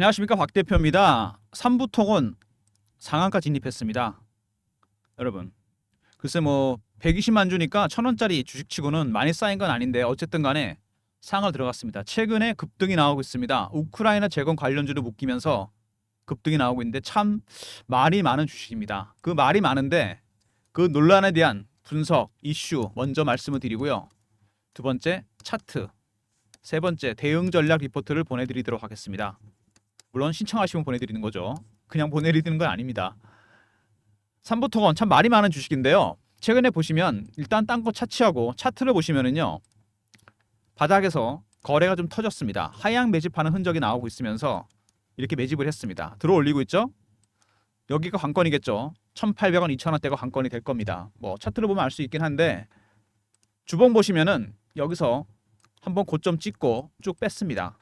안녕하십니까, 박 대표입니다. 삼부토건 상한가 진입했습니다. 여러분, 글쎄 뭐 120만 주니까 1,000원짜리 주식치고는 많이 쌓인 건 아닌데 어쨌든 간에 상을 들어갔습니다. 최근에 급등이 나오고 있습니다. 우크라이나 재건 관련주를 묶이면서 급등이 나오고 있는데 참 말이 많은 주식입니다. 그 말이 많은데 그 논란에 대한 분석, 이슈 먼저 말씀을 드리고요. 두 번째, 차트. 세 번째, 대응 전략 리포트를 보내드리도록 하겠습니다. 물론 신청하시면 보내드리는 거죠. 그냥 보내드리는 건 아닙니다. 삼부토건 참 말이 많은 주식인데요. 최근에 보시면 일단 딴 거 차치하고 차트를 보시면은요. 바닥에서 거래가 좀 터졌습니다. 하향 매집하는 흔적이 나오고 있으면서 이렇게 매집을 했습니다. 들어 올리고 있죠. 여기가 관건이겠죠. 1,800원, 2,000원대가 관건이 될 겁니다. 뭐 차트를 보면 알 수 있긴 한데 주봉 보시면은 여기서 한번 고점 찍고 쭉 뺐습니다.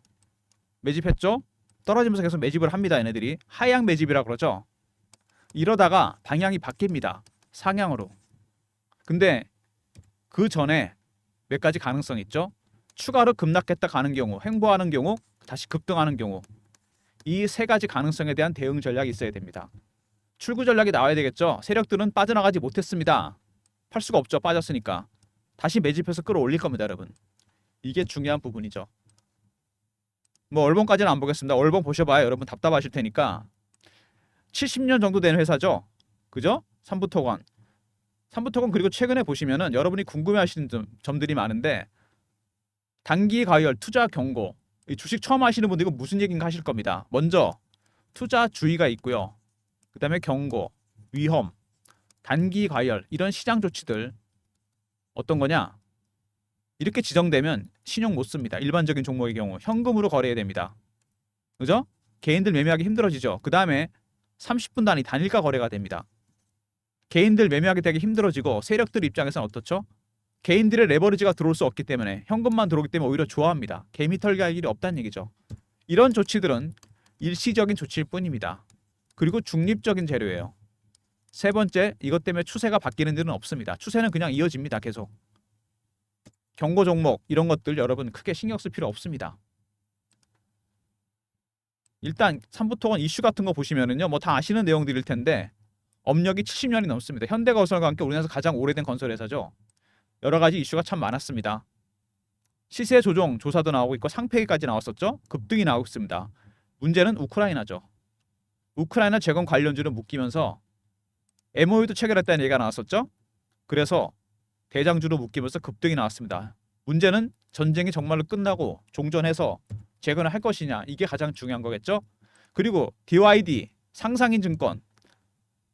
매집했죠. 떨어지면서 계속 매집을 합니다. 얘네들이 하향 매집이라 그러죠. 이러다가 방향이 바뀝니다. 상향으로. 근데 그 전에 몇 가지 가능성이 있죠. 추가로 급락했다 가는 경우, 횡보하는 경우, 다시 급등하는 경우. 이 세 가지 가능성에 대한 대응 전략이 있어야 됩니다. 출구 전략이 나와야 되겠죠. 세력들은 빠져나가지 못했습니다. 팔 수가 없죠. 빠졌으니까. 다시 매집해서 끌어올릴 겁니다, 여러분. 이게 중요한 부분이죠. 뭐 얼봉까지는 안 보겠습니다. 얼봉 보셔봐야 여러분 답답하실 테니까. 70년 정도 된 회사죠. 그죠? 삼부토건. 삼부토건 그리고 최근에 보시면은 여러분이 궁금해하시는 점들이 많은데 단기 과열, 투자 경고. 이 주식 처음 하시는 분들 이거 무슨 얘기인가 하실 겁니다. 먼저 투자 주의가 있고요. 그다음에 경고, 위험, 단기 과열 이런 시장 조치들 어떤 거냐? 이렇게 지정되면 신용 못 씁니다. 일반적인 종목의 경우 현금으로 거래해야 됩니다. 그죠? 개인들 매매하기 힘들어지죠. 그 다음에 30분 단위 단일가 거래가 됩니다. 개인들 매매하기 되게 힘들어지고 세력들 입장에서는 어떻죠? 개인들의 레버리지가 들어올 수 없기 때문에 현금만 들어오기 때문에 오히려 좋아합니다. 개미 털갈 일이 없다는 얘기죠. 이런 조치들은 일시적인 조치일 뿐입니다. 그리고 중립적인 재료예요. 세 번째, 이것 때문에 추세가 바뀌는 일은 없습니다. 추세는 그냥 이어집니다. 계속. 경고 종목 이런 것들 여러분 크게 신경 쓸 필요 없습니다. 일단 삼부토건 이슈 같은 거 보시면은요. 뭐 다 아시는 내용들일 텐데 업력이 70년이 넘습니다. 현대건설과 함께 우리나라에서 가장 오래된 건설회사죠. 여러 가지 이슈가 참 많았습니다. 시세 조정 조사도 나오고 있고 상폐기까지 나왔었죠. 급등이 나오고 있습니다. 문제는 우크라이나죠. 우크라이나 재건 관련주를 묶이면서 MOU도 체결했다는 얘기가 나왔었죠. 그래서 대장주로 묶이면서 급등이 나왔습니다. 문제는 전쟁이 정말로 끝나고 종전해서 재건을 할 것이냐 이게 가장 중요한 거겠죠. 그리고 DYD 상상인증권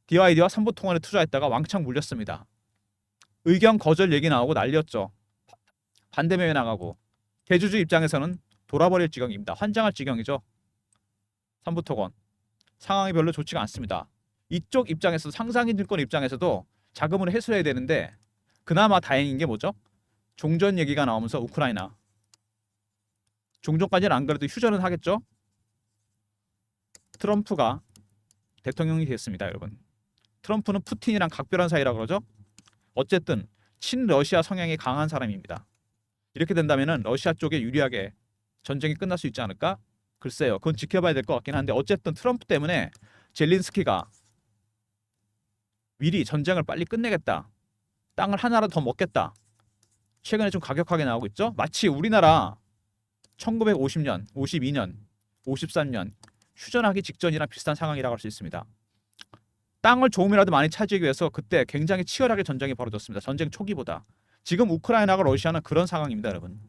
DYD와 삼부토건에 투자했다가 왕창 물렸습니다. 의견 거절 얘기 나오고 난리였죠. 반대 매매 나가고 대주주 입장에서는 돌아버릴 지경입니다. 환장할 지경이죠. 삼부토건 상황이 별로 좋지가 않습니다. 이쪽 입장에서 상상인증권 입장에서도 자금을 회수해야 되는데 그나마 다행인 게 뭐죠? 종전 얘기가 나오면서 우크라이나 종전까지는 안 그래도 휴전은 하겠죠? 트럼프가 대통령이 됐습니다, 여러분. 트럼프는 푸틴이랑 각별한 사이라 그러죠? 어쨌든 친러시아 성향이 강한 사람입니다. 이렇게 된다면은 러시아 쪽에 유리하게 전쟁이 끝날 수 있지 않을까? 글쎄요. 그건 지켜봐야 될 것 같긴 한데 어쨌든 트럼프 때문에 젤린스키가 미리 전쟁을 빨리 끝내겠다. 땅을 하나라도 더 먹겠다. 최근에 좀 가격하게 나오고 있죠. 마치 우리나라 1950년, 52년, 53년 휴전하기 직전이랑 비슷한 상황이라고 할 수 있습니다. 땅을 조금이라도 많이 차지하기 위해서 그때 굉장히 치열하게 전쟁이 벌어졌습니다. 전쟁 초기보다. 지금 우크라이나가 러시아는 그런 상황입니다, 여러분.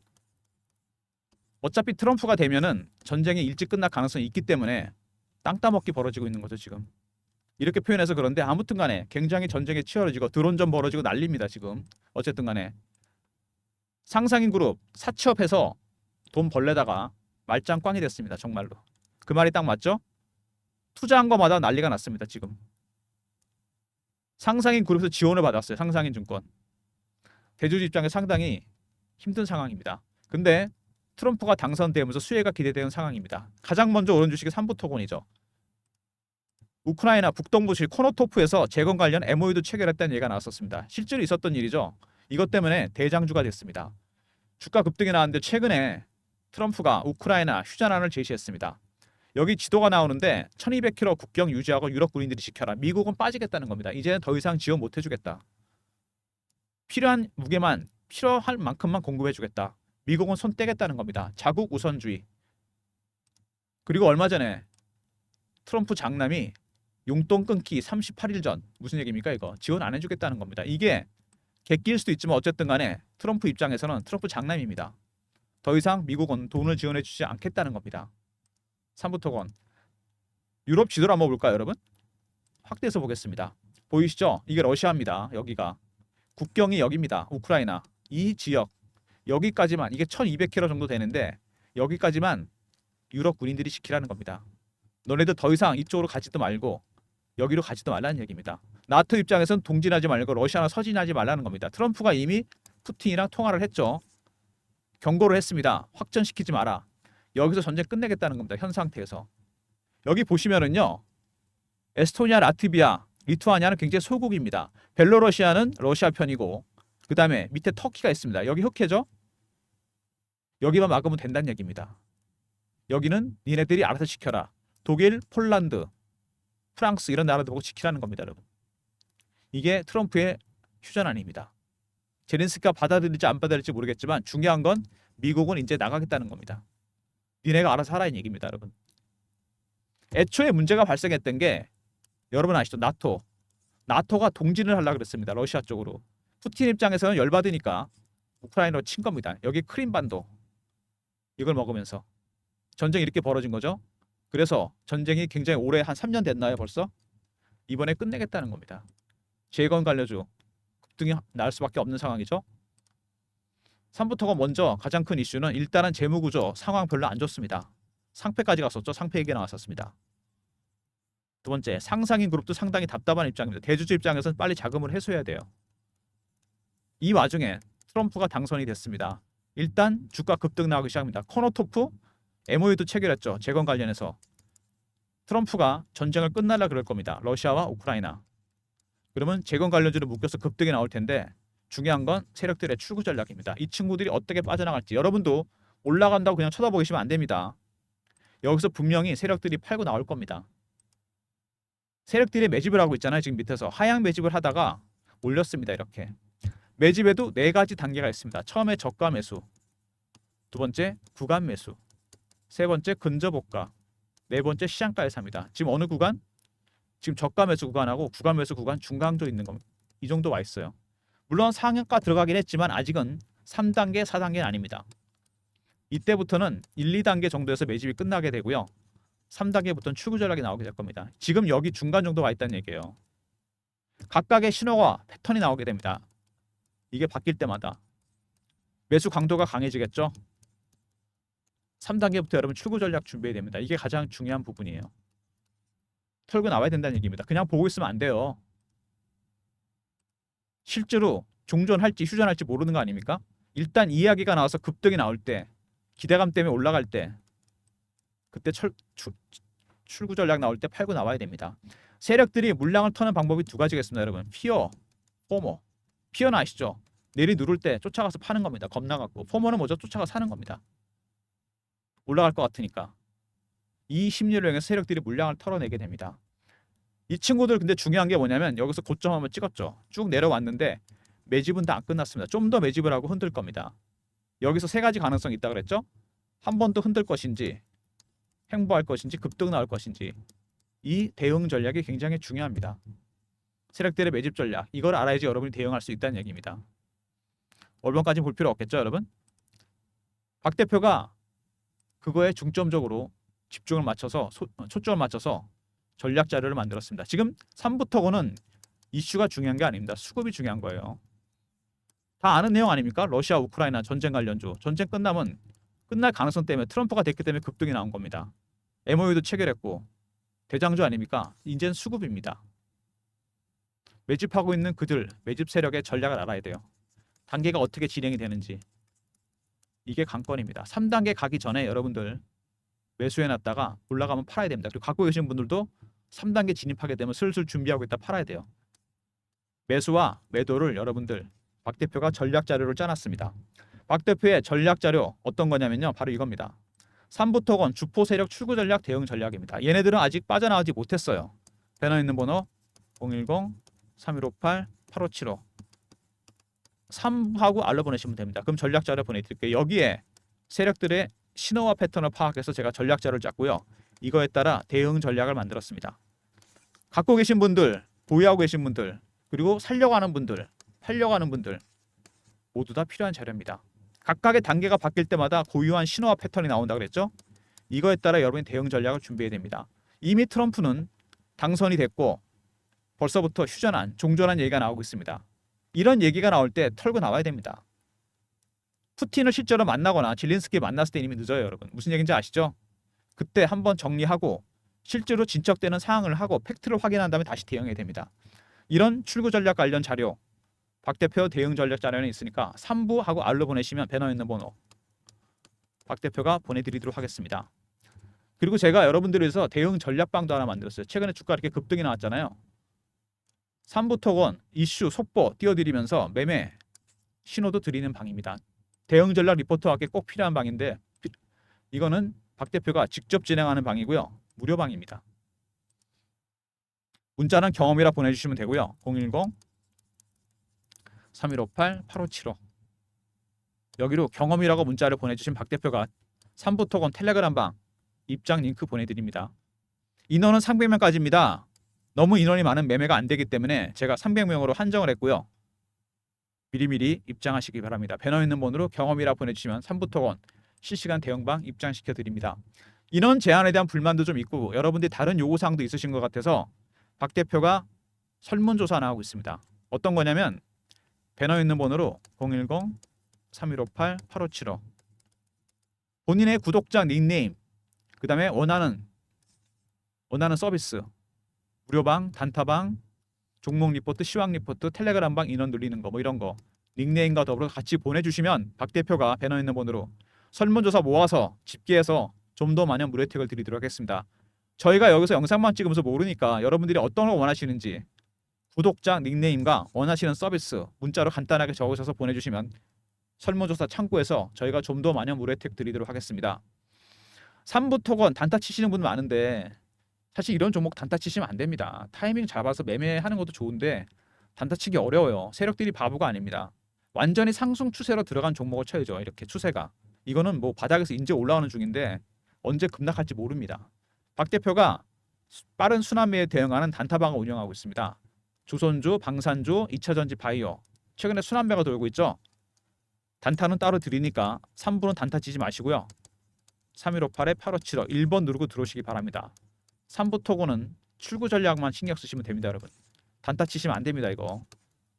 어차피 트럼프가 되면은 전쟁이 일찍 끝날 가능성이 있기 때문에 땅 따먹기 벌어지고 있는 거죠, 지금. 이렇게 표현해서 그런데 아무튼 간에 굉장히 전쟁이 치열해지고 드론전 벌어지고 난립니다, 지금. 어쨌든 간에 상상인 그룹 사채업해서 돈 벌레다가 말짱 꽝이 됐습니다, 정말로. 그 말이 딱 맞죠? 투자한 거마다 난리가 났습니다, 지금. 상상인 그룹에서 지원을 받았어요, 상상인 증권. 대주주 입장에 상당히 힘든 상황입니다. 근데 트럼프가 당선되면서 수혜가 기대되는 상황입니다. 가장 먼저 오른 주식이 삼부토건이죠. 우크라이나 북동부시 코노토프에서 재건 관련 MOU도 체결했다는 얘기가 나왔었습니다. 실제로 있었던 일이죠. 이것 때문에 대장주가 됐습니다. 주가 급등이 나왔는데 최근에 트럼프가 우크라이나 휴전안을 제시했습니다. 여기 지도가 나오는데 1200km 국경 유지하고 유럽 군인들이 지켜라. 미국은 빠지겠다는 겁니다. 이제는 더 이상 지원 못 해주겠다. 필요한 무게만 필요할 만큼만 공급해주겠다. 미국은 손 떼겠다는 겁니다. 자국 우선주의. 그리고 얼마 전에 트럼프 장남이 용돈 끊기 38일 전 무슨 얘기입니까 이거? 지원 안 해주겠다는 겁니다. 이게 객기일 수도 있지만 어쨌든 간에 트럼프 입장에서는 트럼프 장남입니다. 더 이상 미국은 돈을 지원해 주지 않겠다는 겁니다. 3부 토건. 유럽 지도를 한번 볼까요 여러분? 확대해서 보겠습니다. 보이시죠? 이게 러시아입니다. 여기가. 국경이 여기입니다. 우크라이나. 이 지역. 여기까지만 이게 1200km 정도 되는데 여기까지만 유럽 군인들이 지키라는 겁니다. 너네들 더 이상 이쪽으로 가지도 말고 여기로 가지도 말라는 얘기입니다. 나토 입장에서는 동진하지 말고 러시아나 서진하지 말라는 겁니다. 트럼프가 이미 푸틴이랑 통화를 했죠. 경고를 했습니다. 확전시키지 마라. 여기서 전쟁 끝내겠다는 겁니다. 현 상태에서. 여기 보시면은요. 에스토니아, 라트비아, 리투아니아는 굉장히 소국입니다. 벨로러시아는 러시아 편이고 그 다음에 밑에 터키가 있습니다. 여기 흑해죠. 여기만 막으면 된다는 얘기입니다. 여기는 니네들이 알아서 지켜라. 독일, 폴란드, 프랑스 이런 나라들 보고 지키라는 겁니다. 여러분. 이게 트럼프의 휴전안입니다. 제렌스키가 받아들일지 안 받아들일지 모르겠지만 중요한 건 미국은 이제 나가겠다는 겁니다. 니네가 알아서 하라는 얘기입니다. 여러분. 애초에 문제가 발생했던 게 여러분 아시죠? 나토가 동진을 하려고 그랬습니다. 러시아 쪽으로. 푸틴 입장에서는 열받으니까 우크라이나로 친 겁니다. 여기 크림반도 이걸 먹으면서 전쟁이 이렇게 벌어진 거죠. 그래서 전쟁이 굉장히 오래 한 3년 됐나요 벌써? 이번에 끝내겠다는 겁니다. 재건 관료주 급등이 날 수밖에 없는 상황이죠. 3부터가 먼저 가장 큰 이슈는 일단은 재무구조 상황 별로 안 좋습니다. 상패까지 갔었죠. 상패 얘기 나왔었습니다. 두 번째 상상인 그룹도 상당히 답답한 입장입니다. 대주주 입장에서는 빨리 자금을 회수해야 돼요. 이 와중에 트럼프가 당선이 됐습니다. 일단 주가 급등 나오기 시작합니다. 코노토프 MOU도 체결했죠. 재건 관련해서. 트럼프가 전쟁을 끝날라 그럴 겁니다. 러시아와 우크라이나. 그러면 재건 관련주로 묶여서 급등이 나올 텐데 중요한 건 세력들의 출구 전략입니다. 이 친구들이 어떻게 빠져나갈지 여러분도 올라간다고 그냥 쳐다보시면 안 됩니다. 여기서 분명히 세력들이 팔고 나올 겁니다. 세력들이 매집을 하고 있잖아요. 지금 밑에서 하향 매집을 하다가 올렸습니다. 이렇게. 매집에도 네 가지 단계가 있습니다. 처음에 저가 매수, 두 번째 구간 매수, 세 번째 근접호가, 네 번째 시장가에서입니다. 지금 어느 구간? 지금 저가 매수 구간하고 구간 매수 구간 중간도 있는 겁니다. 이 정도 와 있어요. 물론 상한가 들어가긴 했지만 아직은 3단계, 4단계는 아닙니다. 이때부터는 1, 2단계 정도에서 매집이 끝나게 되고요. 3단계부터는 출구 전략이 나오게 될 겁니다. 지금 여기 중간 정도 와 있다는 얘기예요. 각각의 신호와 패턴이 나오게 됩니다. 이게 바뀔 때마다 매수 강도가 강해지겠죠. 3단계부터 여러분 출구 전략 준비해야 됩니다. 이게 가장 중요한 부분이에요. 털고 나와야 된다는 얘기입니다. 그냥 보고 있으면 안 돼요. 실제로 종전할지 휴전할지 모르는 거 아닙니까? 일단 이야기가 나와서 급등이 나올 때 기대감 때문에 올라갈 때 그때 출구 전략 나올 때 팔고 나와야 됩니다. 세력들이 물량을 터는 방법이 두 가지가 있습니다. 여러분. 피어, 포모. 피어는 아시죠? 내리 누를 때 쫓아가서 파는 겁니다. 겁나갖고. 포모는 뭐죠? 쫓아가서 사는 겁니다. 올라갈 것 같으니까. 이 심리를 이용해서 세력들이 물량을 털어내게 됩니다. 이 친구들 근데 중요한 게 뭐냐면 여기서 고점 한번 찍었죠. 쭉 내려왔는데 매집은 다 안 끝났습니다. 좀 더 매집을 하고 흔들 겁니다. 여기서 세 가지 가능성이 있다 그랬죠. 한 번 더 흔들 것인지 행보할 것인지 급등 나올 것인지 이 대응 전략이 굉장히 중요합니다. 세력들의 매집 전략 이걸 알아야지 여러분이 대응할 수 있다는 얘기입니다. 얼마까지 볼 필요 없겠죠 여러분. 박 대표가 그거에 중점적으로 집중을 맞춰서 초점을 맞춰서 전략 자료를 만들었습니다. 지금 3부터고는 이슈가 중요한 게 아닙니다. 수급이 중요한 거예요. 다 아는 내용 아닙니까? 러시아 우크라이나 전쟁 관련주. 전쟁 끝나면 끝날 가능성 때문에 트럼프가 됐기 때문에 급등이 나온 겁니다. MOU도 체결했고 대장주 아닙니까? 이제는 수급입니다. 매집하고 있는 그들 매집 세력의 전략을 알아야 돼요. 단계가 어떻게 진행이 되는지 이게 관건입니다. 3단계 가기 전에 여러분들 매수해놨다가 올라가면 팔아야 됩니다. 그리고 갖고 계신 분들도 3단계 진입하게 되면 슬슬 준비하고 있다 팔아야 돼요. 매수와 매도를 여러분들 박 대표가 전략 자료를 짜놨습니다. 박 대표의 전략 자료 어떤 거냐면요. 바로 이겁니다. 3부 토건 주포 세력 출구 전략 대응 전략입니다. 얘네들은 아직 빠져나오지 못했어요. 배너 있는 번호 010-3158-8575 3하고 알로 보내시면 됩니다. 그럼 전략자를 보내드릴게요. 여기에 세력들의 신호와 패턴을 파악해서 제가 전략자를 짰고요. 이거에 따라 대응 전략을 만들었습니다. 갖고 계신 분들, 보유하고 계신 분들, 그리고 살려고 하는 분들, 팔려고 하는 분들 모두 다 필요한 자료입니다. 각각의 단계가 바뀔 때마다 고유한 신호와 패턴이 나온다 그랬죠? 이거에 따라 여러분이 대응 전략을 준비해야 됩니다. 이미 트럼프는 당선이 됐고 벌써부터 휴전안, 종전한 얘기가 나오고 있습니다. 이런 얘기가 나올 때 털고 나와야 됩니다. 푸틴을 실제로 만나거나 질린스키 만났을 때 이미 늦어요, 여러분. 무슨 얘기인지 아시죠? 그때 한번 정리하고 실제로 진척되는 상황을 하고 팩트를 확인한 다음에 다시 대응해야 됩니다. 이런 출구 전략 관련 자료, 박 대표 대응 전략 자료는 있으니까 3부하고 R로 보내시면 배너에 있는 번호 박 대표가 보내드리도록 하겠습니다. 그리고 제가 여러분들을 위해서 대응 전략방도 하나 만들었어요. 최근에 주가 이렇게 급등이 나왔잖아요. 3부 토건, 이슈, 속보 띄워드리면서 매매 신호도 드리는 방입니다. 대응 전략 리포터와 함께 꼭 필요한 방인데 이거는 박 대표가 직접 진행하는 방이고요. 무료 방입니다. 문자는 경험이라 보내주시면 되고요. 010-3158-8575 여기로 경험이라고 문자를 보내주신 박 대표가 3부 토건 텔레그램 방 입장 링크 보내드립니다. 인원은 300명까지입니다. 너무 인원이 많은 매매가 안 되기 때문에 제가 300명으로 한정을 했고요. 미리미리 입장하시기 바랍니다. 배너 있는 번호로 경험이라 보내주시면 3부 토건 실시간 대응방 입장시켜 드립니다. 인원 제한에 대한 불만도 좀 있고 여러분들이 다른 요구사항도 있으신 것 같아서 박 대표가 설문조사 하나 하고 있습니다. 어떤 거냐면 배너 있는 번호로 010-3158-8575 본인의 구독자 닉네임 그 다음에 원하는 서비스 무료방, 단타방, 종목 리포트, 시황 리포트, 텔레그램방 인원 늘리는 거 뭐 이런 거 닉네임과 더불어 같이 보내주시면 박 대표가 배너 있는 번호로 설문조사 모아서 집계해서 좀 더 많은 무료 혜택을 드리도록 하겠습니다. 저희가 여기서 영상만 찍으면서 모르니까 여러분들이 어떤 걸 원하시는지 구독자 닉네임과 원하시는 서비스 문자로 간단하게 적으셔서 보내주시면 설문조사 참고해서 저희가 좀 더 많은 무료 혜택 드리도록 하겠습니다. 3부 토건 단타 치시는 분 많은데 사실 이런 종목 단타 치시면 안 됩니다. 타이밍 잡아서 매매하는 것도 좋은데 단타 치기 어려워요. 세력들이 바보가 아닙니다. 완전히 상승 추세로 들어간 종목을 쳐야죠. 이렇게 추세가. 이거는 뭐 바닥에서 이제 올라오는 중인데 언제 급락할지 모릅니다. 박 대표가 빠른 순환매에 대응하는 단타방을 운영하고 있습니다. 조선주, 방산주, 2차전지 바이오. 최근에 순환매가 돌고 있죠. 단타는 따로 드리니까 3부는 단타 치지 마시고요. 3158-8575 1번 누르고 들어오시기 바랍니다. 3부 토고는 출구 전략만 신경 쓰시면 됩니다, 여러분. 단타 치시면 안 됩니다, 이거.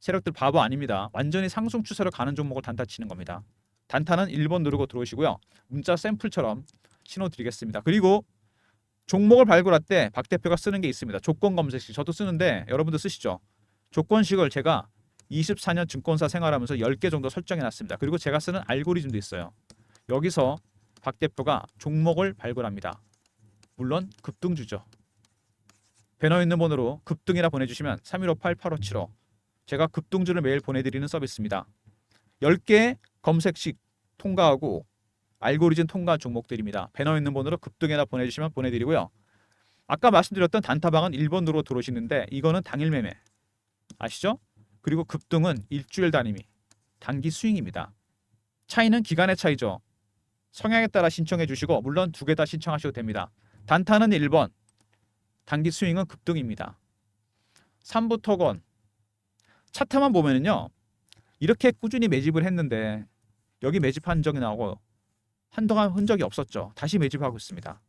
세력들 바보 아닙니다. 완전히 상승 추세로 가는 종목을 단타 치는 겁니다. 단타는 1번 누르고 들어오시고요. 문자 샘플처럼 신호 드리겠습니다. 그리고 종목을 발굴할 때 박 대표가 쓰는 게 있습니다. 조건 검색식. 저도 쓰는데 여러분도 쓰시죠. 조건식을 제가 24년 증권사 생활하면서 10개 정도 설정해 놨습니다. 그리고 제가 쓰는 알고리즘도 있어요. 여기서 박 대표가 종목을 발굴합니다. 물론 급등주죠. 배너 있는 번호로 급등이라 보내주시면 3158-8575 제가 급등주를 매일 보내드리는 서비스입니다. 10개 검색식 통과하고 알고리즘 통과 종목들입니다. 배너 있는 번호로 급등이라 보내주시면 보내드리고요. 아까 말씀드렸던 단타방은 1번 누르고 들어오시는데 이거는 당일 매매 아시죠? 그리고 급등은 일주일 단위 단기 스윙입니다. 차이는 기간의 차이죠. 성향에 따라 신청해 주시고 물론 두 개 다 신청하셔도 됩니다. 단타는 1번, 단기 스윙은 급등입니다. 3부 토건 차트만 보면은요. 이렇게 꾸준히 매집을 했는데 여기 매집한 적이 나오고 한동안 흔적이 없었죠. 다시 매집하고 있습니다.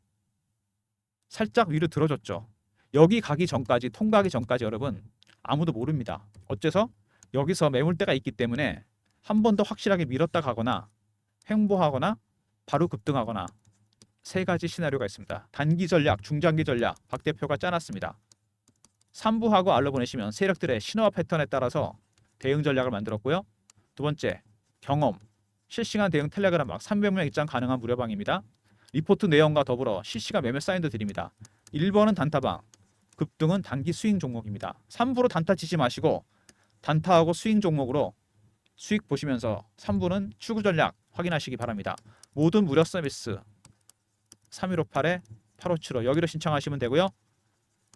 살짝 위로 들어줬죠. 여기 가기 전까지 통과하기 전까지 여러분 아무도 모릅니다. 어째서? 여기서 매물대가 있기 때문에 한 번 더 확실하게 밀었다 가거나 횡보하거나 바로 급등하거나 세 가지 시나리오가 있습니다. 단기 전략, 중장기 전략 박 대표가 짜놨습니다. 3부하고 알로 보내시면 세력들의 신호와 패턴에 따라서 대응 전략을 만들었고요. 두 번째, 경험, 실시간 대응 텔레그램 막 300명 입장 가능한 무료방입니다. 리포트 내용과 더불어 실시간 매매 사인도 드립니다. 1번은 단타방, 급등은 단기 스윙 종목입니다. 3부로 단타 치지 마시고 단타하고 스윙 종목으로 수익 보시면서 3부는 출구 전략 확인하시기 바랍니다. 모든 무료 서비스 3158-8575 여기로 신청하시면 되고요.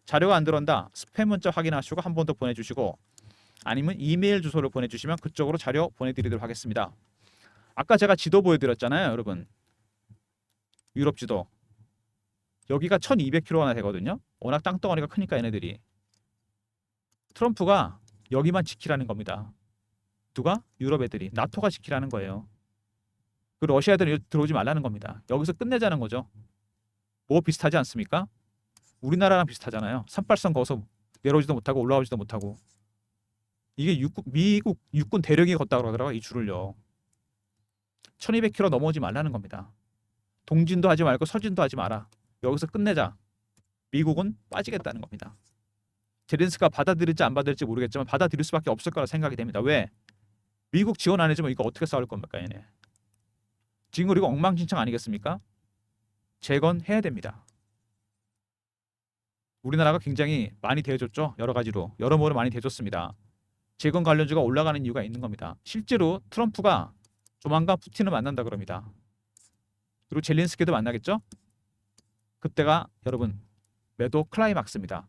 자료가 안 들어온다. 스팸 문자 확인하시고 한 번 더 보내주시고 아니면 이메일 주소를 보내주시면 그쪽으로 자료 보내드리도록 하겠습니다. 아까 제가 지도 보여드렸잖아요, 여러분. 유럽 지도. 여기가 1200km나 되거든요. 워낙 땅덩어리가 크니까 얘네들이. 트럼프가 여기만 지키라는 겁니다. 누가? 유럽 애들이. 나토가 지키라는 거예요. 그 러시아 애들이 들어오지 말라는 겁니다. 여기서 끝내자는 거죠. 뭐 비슷하지 않습니까? 우리나라랑 비슷하잖아요. 38선 거기서 내려오지도 못하고 올라오지도 못하고. 이게 미국 육군 대령이 걷다 그러더라고요. 이 줄을요. 1200km 넘어오지 말라는 겁니다. 동진도 하지 말고 서진도 하지 마라. 여기서 끝내자. 미국은 빠지겠다는 겁니다. 제렌스키가 받아들일지 안 받아들일지 모르겠지만 받아들일 수밖에 없을 거라 생각이 됩니다. 왜? 미국 지원 안 해주면 이거 어떻게 싸울 겁니까 얘네. 지금 그리고 엉망진창 아니겠습니까? 재건해야 됩니다. 우리나라가 굉장히 많이 대해줬죠. 여러 가지로. 여러모로 많이 대해줬습니다. 재건 관련주가 올라가는 이유가 있는 겁니다. 실제로 트럼프가 조만간 푸틴을 만난다 그럽니다. 그리고 젤렌스키도 만나겠죠? 그때가 여러분 매도 클라이막스입니다.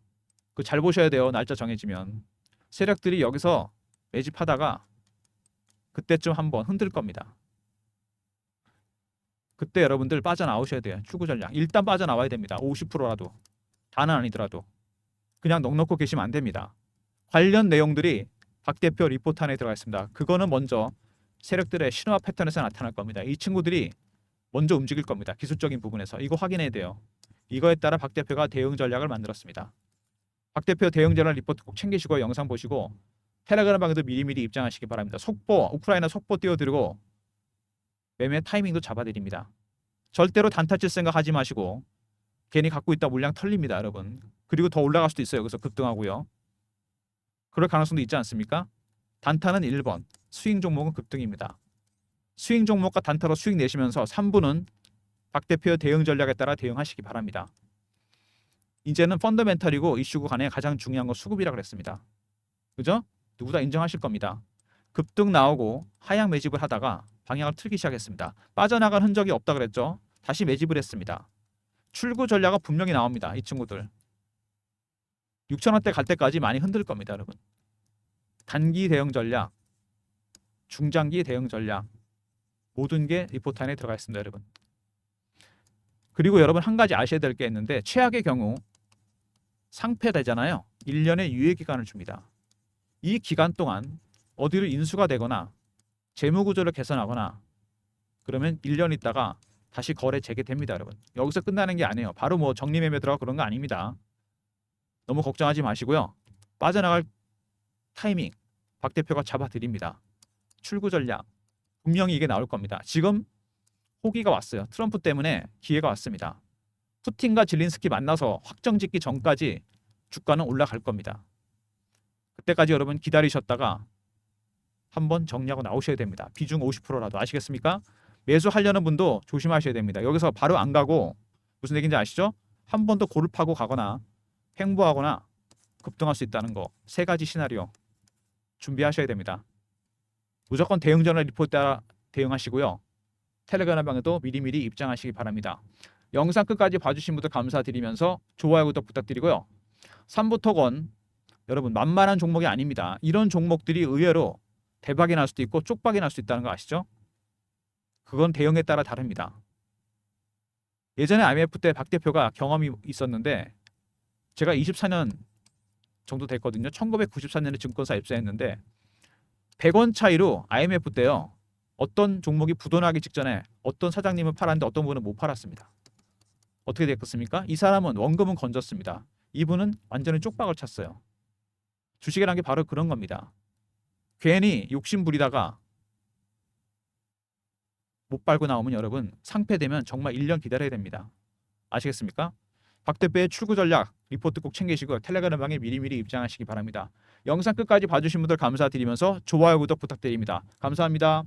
그 잘 보셔야 돼요. 날짜 정해지면. 세력들이 여기서 매집하다가 그때쯤 한번 흔들 겁니다. 그때 여러분들 빠져나오셔야 돼요. 출구 전략. 일단 빠져나와야 됩니다. 50%라도. 다는 아니더라도. 그냥 넉넉고 계시면 안 됩니다. 관련 내용들이 박 대표 리포트 안에 들어가 있습니다. 그거는 먼저 세력들의 신호와 패턴에서 나타날 겁니다. 이 친구들이 먼저 움직일 겁니다. 기술적인 부분에서. 이거 확인해야 돼요. 이거에 따라 박 대표가 대응 전략을 만들었습니다. 박 대표 대응 전략 리포트 꼭 챙기시고 영상 보시고 텔레그램 방에도 미리미리 입장하시기 바랍니다. 속보, 우크라이나 속보 띄워드리고 매매 타이밍도 잡아드립니다. 절대로 단타 칠 생각 하지 마시고 괜히 갖고 있다 물량 털립니다, 여러분. 그리고 더 올라갈 수도 있어요. 여기서 급등하고요. 그럴 가능성도 있지 않습니까? 단타는 1번, 스윙 종목은 급등입니다. 스윙 종목과 단타로 수익 내시면서 3분은 박 대표의 대응 전략에 따라 대응하시기 바랍니다. 이제는 펀더멘탈이고 이슈구 간에 가장 중요한 건 수급이라고 그랬습니다. 그죠? 누구 다 인정하실 겁니다. 급등 나오고 하향 매집을 하다가 방향을 틀기 시작했습니다. 빠져나갈 흔적이 없다 그랬죠? 다시 매집을 했습니다. 출구 전략은 분명히 나옵니다. 이 친구들. 6,000원대 갈 때까지 많이 흔들 겁니다, 여러분. 단기 대응 전략, 중장기 대응 전략 모든 게 리포트 안에 들어가 있습니다, 여러분. 그리고 여러분 한 가지 아셔야 될 게 있는데 최악의 경우 상폐되잖아요. 1년의 유예 기간을 줍니다. 이 기간 동안 어디로 인수가 되거나 재무 구조를 개선하거나 그러면 1년 있다가 다시 거래 재개됩니다, 여러분. 여기서 끝나는 게 아니에요. 바로 뭐 정리매매 들어가 그런 거 아닙니다. 너무 걱정하지 마시고요. 빠져나갈 타이밍 박 대표가 잡아드립니다. 출구 전략 분명히 이게 나올 겁니다. 지금 호기가 왔어요. 트럼프 때문에 기회가 왔습니다. 푸틴과 젤렌스키 만나서 확정 짓기 전까지 주가는 올라갈 겁니다. 그때까지 여러분 기다리셨다가 한번 정리하고 나오셔야 됩니다. 비중 50%라도 아시겠습니까? 매수하려는 분도 조심하셔야 됩니다. 여기서 바로 안 가고 무슨 얘기인지 아시죠? 한 번 더 고르파고 가거나 횡보하거나 급등할 수 있다는 거. 세 가지 시나리오 준비하셔야 됩니다. 무조건 대응 전략 리포트 따라 대응하시고요. 텔레그램 방에도 미리미리 입장하시기 바랍니다. 영상 끝까지 봐주신 분들 감사드리면서 좋아요, 구독 부탁드리고요. 삼부토건 여러분 만만한 종목이 아닙니다. 이런 종목들이 의외로 대박이 날 수도 있고 쪽박이 날 수 있다는 거 아시죠? 그건 대응에 따라 다릅니다. 예전에 IMF 때 박 대표가 경험이 있었는데 제가 24년 정도 됐거든요. 1994년에 증권사 입사했는데 100원 차이로 IMF 때요. 어떤 종목이 부도나기 직전에 어떤 사장님은 팔았는데 어떤 분은 못 팔았습니다. 어떻게 됐겠습니까? 이 사람은 원금은 건졌습니다. 이분은 완전히 쪽박을 찼어요. 주식이라는 게 바로 그런 겁니다. 괜히 욕심 부리다가 못 팔고 나오면 여러분 상폐되면 정말 1년 기다려야 됩니다. 아시겠습니까? 박 대표의 출구 전략 리포트 꼭 챙기시고 텔레그램 방에 미리미리 입장하시기 바랍니다. 영상 끝까지 봐주신 분들 감사드리면서 좋아요, 구독 부탁드립니다. 감사합니다.